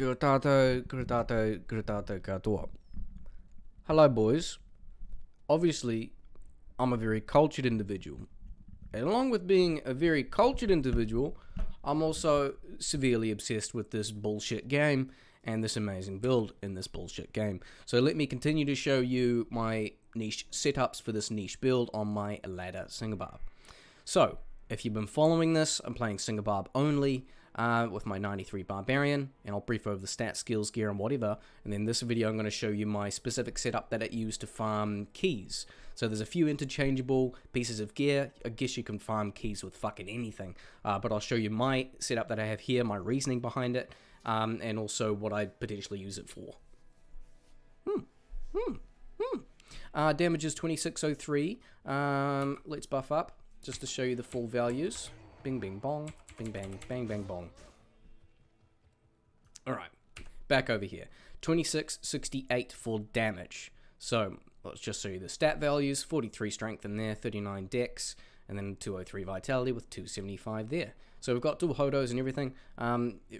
Gritado. Hello, boys. Obviously, I'm a very cultured individual. And along with being a very cultured individual, I'm also severely obsessed with this bullshit game and this amazing build in this bullshit game. So let me continue to show you my niche setups for this niche build on my ladder Singabarb. So, if you've been following this, I'm playing Singabarb only with my 93 Barbarian, and I'll brief over the stats, skills, gear, and whatever. And then this video, I'm going to show you my specific setup that it used to farm keys. So there's a few interchangeable pieces of gear. I guess you can farm keys with fucking anything. But I'll show you my setup that I have here, my reasoning behind it, and also what I'd potentially use it for. Damage is 2603. Let's buff up just to show you the full values. Bing, bing, bong. Bing, bang, bang, bang, bong. Alright, back over here. 2668 for damage. So, let's just show you the stat values. 43 strength in there, 39 dex, and then 203 vitality with 275 there. So we've got dual hodos and everything.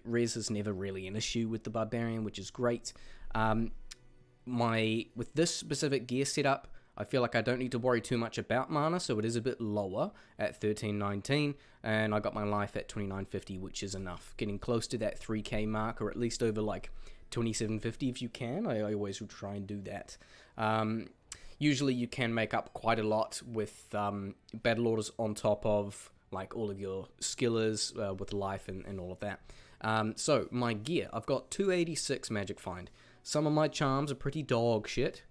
Res is never really an issue with the Barbarian, which is great. With this specific gear setup, I feel like I don't need to worry too much about mana, so it is a bit lower at 1319, and I got my life at 2950, which is enough. Getting close to that 3k mark, or at least over like 2750 if you can. I always would try and do that. Usually you can make up quite a lot with battle orders on top of like all of your skillers with life and all of that. So my gear, I've got 286 magic find. Some of my charms are pretty dog shit,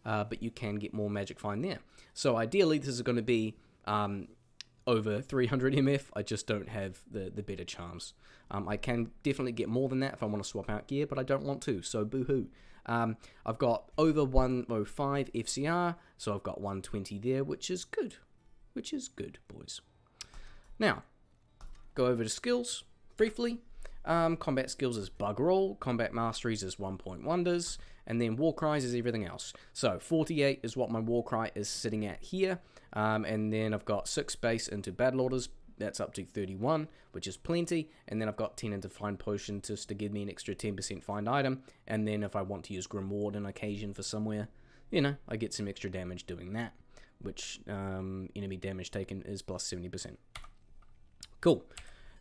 but you can get more magic find there. So ideally this is going to be over 300 MF. I just don't have the better charms. I can definitely get more than that if I want to swap out gear, but I don't want to, so boo-hoo. I've got over 105 FCR, so I've got 120 there, which is good. Which is good, boys. Now, go over to skills, briefly. Combat skills is bugger all, combat masteries is 1-point wonders, and then war cries is everything else. So 48 is what my war cry is sitting at here, and then I've got 6 base into battle orders, that's up to 31, which is plenty, and then I've got 10 into find potion just to give me an extra 10% find item, and then if I want to use Grimoire on occasion for somewhere, you know, I get some extra damage doing that, which enemy damage taken is plus 70%. Cool.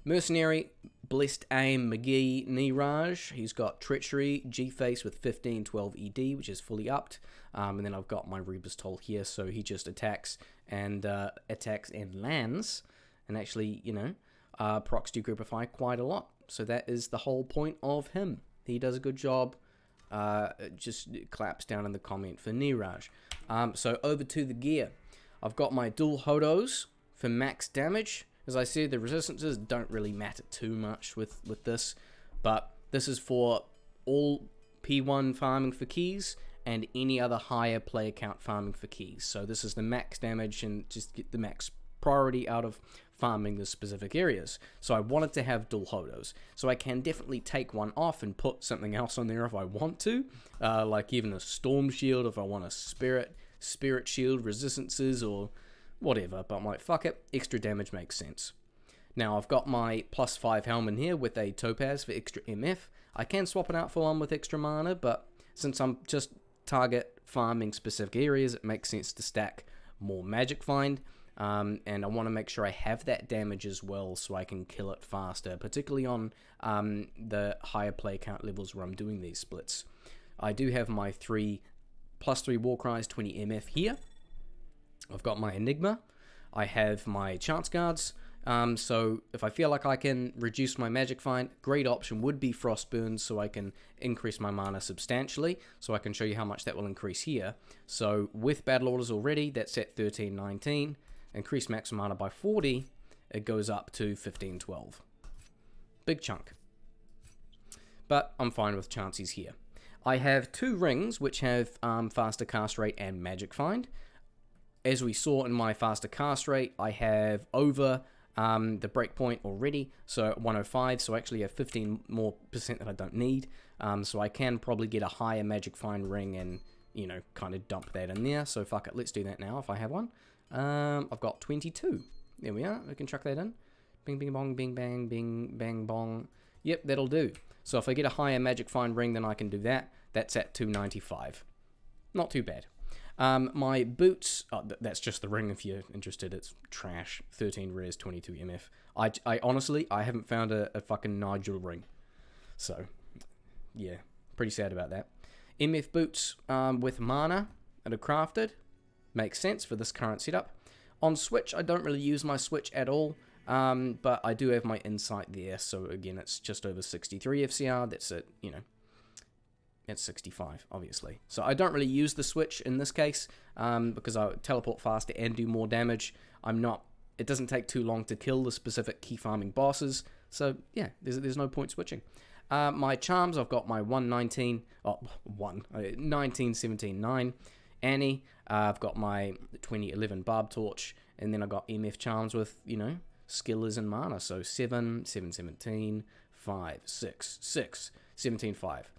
Mercenary, Blessed Aim, McGee, Niraj. He's got Treachery, G-Face with 15, 12 ED, which is fully upped. And then I've got my Rebus Toll here, so he just attacks and lands. And actually, you know, procs Degroupify quite a lot. So that is the whole point of him. He does a good job. Just claps down in the comment for Niraj. So over to the gear. I've got my dual hodos for max damage. As I said, the resistances don't really matter too much with this, but this is for all P1 farming for keys and any other higher player count farming for keys. So this is the max damage and just get the max priority out of farming the specific areas. So I wanted to have dual hodos. So I can definitely take one off and put something else on there if I want to, like even a storm shield if I want a spirit shield resistances or whatever, but I'm like, fuck it, extra damage makes sense. Now, I've got my +5 helmet here with a topaz for extra MF. I can swap it out for one with extra mana, but since I'm just target farming specific areas, it makes sense to stack more magic find, and I want to make sure I have that damage as well so I can kill it faster, particularly on the higher play count levels where I'm doing these splits. I do have my +3 war cries, 20 MF here. I've got my Enigma, I have my Chance Guards, so if I feel like I can reduce my magic find, great option would be Frostburn so I can increase my mana substantially, so I can show you how much that will increase here. So with battle orders already, that's at 1319, increase max mana by 40, it goes up to 1512. Big chunk. But I'm fine with chances here. I have 2 rings which have faster cast rate and magic find. As we saw in my faster cast rate, I have over the breakpoint already, so 105, so I actually have 15% more that I don't need. So I can probably get a higher magic find ring and, you know, kind of dump that in there. So fuck it, let's do that now if I have one. I've got 22. There we are, we can chuck that in. Bing, bing, bong, bing, bang, bong. Yep, that'll do. So if I get a higher Magic Find ring, then I can do that. That's at 295. Not too bad. My boots, that's just the ring if you're interested. It's trash. 13 res, 22 MF. I honestly, I haven't found a fucking Nigel ring. So, yeah, pretty sad about that. MF boots with mana that are crafted. Makes sense for this current setup. On Switch, I don't really use my Switch at all. But I do have my Insight there. So, again, it's just over 63 FCR. That's it, you know. It's 65, obviously. So I don't really use the Switch in this case because I teleport faster and do more damage. It doesn't take too long to kill the specific key farming bosses. So yeah, there's no point switching. My charms, I've got my 19, 17, 9 Annie. I've got my 2011 Barb Torch, and then I got MF charms with, you know, skillers and mana. So 7, 7, 17, 5, 6, 6, 17, 5.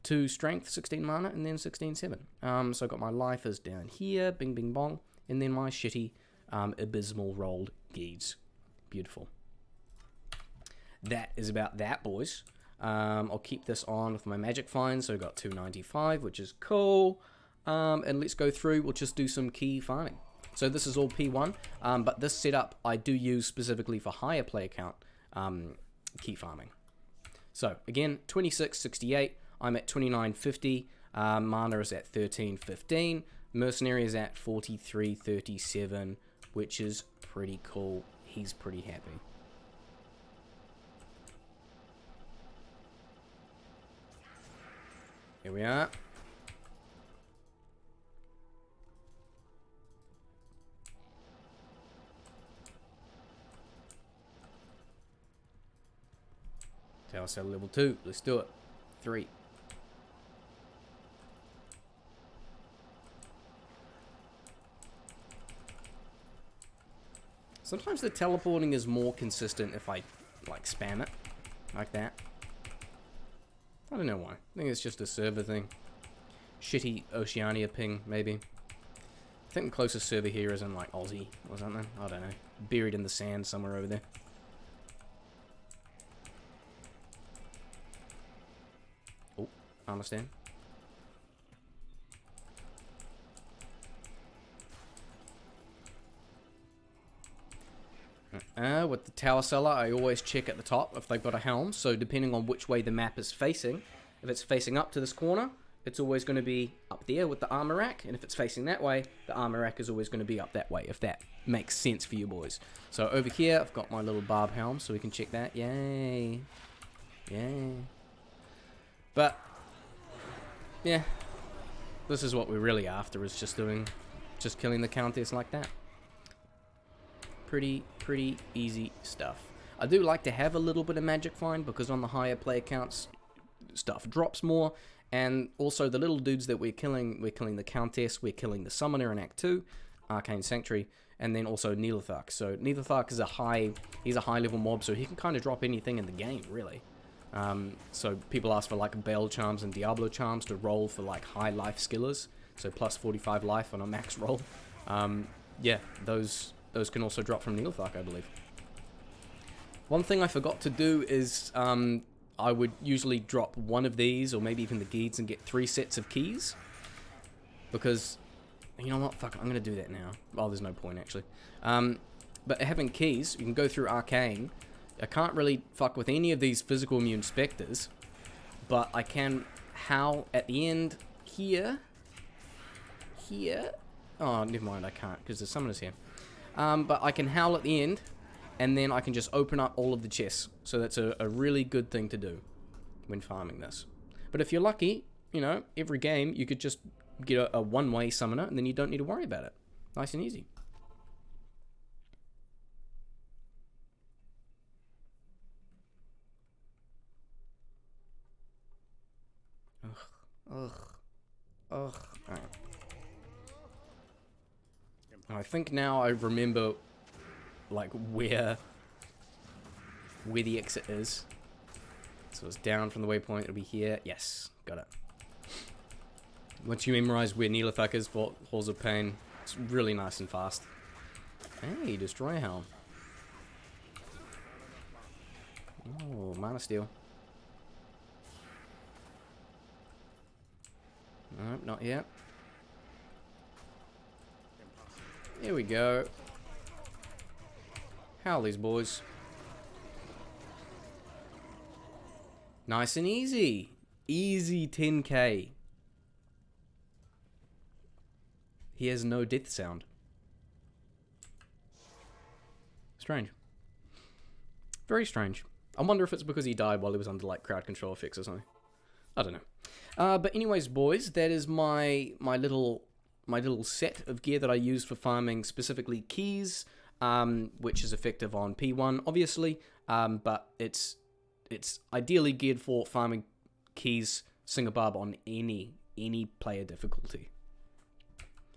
2 strength, 16 mana, and then 16, 7. So I got my life is down here, bing, bing, bong, and then my shitty, abysmal rolled geeds. Beautiful. That is about that, boys. I'll keep this on with my magic find, so I got 295, which is cool. And let's go through, we'll just do some key farming. So this is all P1, but this setup I do use specifically for higher player count key farming. So again, 2668. I'm at 2950, mana is at 1315, mercenary is at 4337, which is pretty cool. He's pretty happy. Here we are. Tower cell level 2, let's do it. 3. Sometimes the teleporting is more consistent if I, like, spam it. Like that. I don't know why. I think it's just a server thing. Shitty Oceania ping, maybe. I think the closest server here is in, like, Aussie or something. I don't know. Buried in the sand somewhere over there. Oh, I understand. With the tower seller, I always check at the top if they've got a helm. So depending on which way the map is facing, if it's facing up to this corner, it's always going to be up there with the armor rack. And if it's facing that way, the armor rack is always going to be up that way, if that makes sense for you boys. So over here, I've got my little barb helm, so we can check that. Yay. Yay. But, yeah. This is what we're really after, is just killing the countess like that. Pretty easy stuff. I do like to have a little bit of magic find because on the higher player counts, stuff drops more, and also the little dudes that we're killing the countess, we're killing the summoner in Act 2, Arcane Sanctuary, and then also Neelithark. So Neelithark is he's a high level mob, so he can kind of drop anything in the game, really. So people ask for like Bale charms and Diablo charms to roll for like high life skillers, so plus 45 life on a max roll. Yeah, those can also drop from Neelithark, I believe. One thing I forgot to do is I would usually drop one of these, or maybe even the geeds, and get 3 sets of keys. Because, you know what, fuck it, I'm going to do that now. Well, there's no point, actually. But having keys, you can go through Arcane. I can't really fuck with any of these physical immune specters, but I can howl at the end here. Oh, never mind, I can't, because the summoner's here. But I can howl at the end, and then I can just open up all of the chests. So that's a really good thing to do when farming this. But if you're lucky, you know, every game you could just get a one-way summoner, and then you don't need to worry about it. Nice and easy. Ugh. Alright. I think now I remember, like, where the exit is. So it's down from the waypoint, it'll be here. Yes, got it. Once you memorize where Neelithark is for Halls of Pain, it's really nice and fast. Hey, Destroy Helm. Oh, Mana Steel. No, not yet. Here we go. How are these boys? Nice and easy. Easy 10k. He has no death sound. Strange. Very strange. I wonder if it's because he died while he was under like crowd control effects or something. I don't know. But anyways, boys, that is my little set of gear that I use for farming, specifically keys, which is effective on P1, obviously. But it's ideally geared for farming keys, Singabarb on any player difficulty.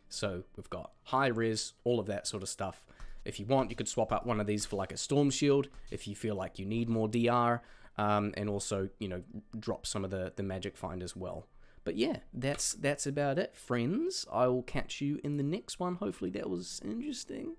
So we've got high res, all of that sort of stuff. If you want, you could swap out one of these for like a storm shield if you feel like you need more DR, and also, you know, drop some of the magic find as well. But yeah, that's about it, friends. I will catch you in the next one. Hopefully that was interesting.